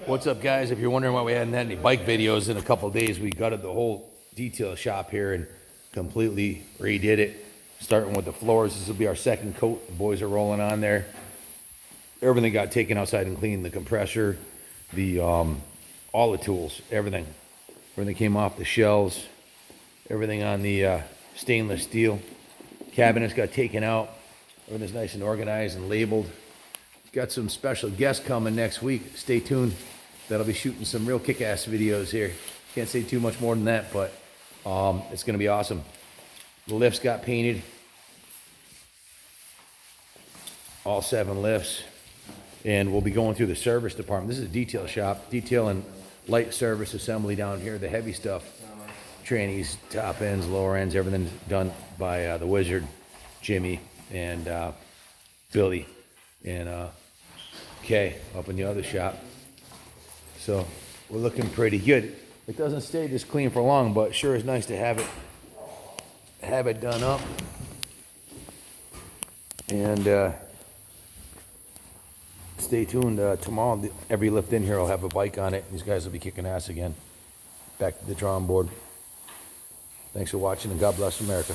What's up, guys? If you're wondering why we hadn't had any bike videos in a couple days, we gutted the whole detail shop here and completely redid it, starting with the floors. This will be our second coat. The boys are rolling on there. Everything got taken outside and cleaned. The compressor, the all the tools, everything came off the shelves. Everything on the stainless steel cabinets got taken out. Everything's nice and organized and labeled. Got some special guests coming next week. Stay tuned. That'll be shooting some real kick-ass videos here. Can't say too much more than that, but it's going to be awesome. The lifts got painted. All 7 lifts. And we'll be going through the service department. This is a detail shop. Detail and light service assembly down here. The heavy stuff. Trannies, top ends, lower ends, everything's done by the Wizard, Jimmy, and Billy, and Kay up in the other shop. So we're looking pretty good. It doesn't stay this clean for long, but sure is nice to have it done up. And stay tuned. Tomorrow, every lift in here will have a bike on it. These guys will be kicking ass again. Back to the drawing board. Thanks for watching, and God bless America.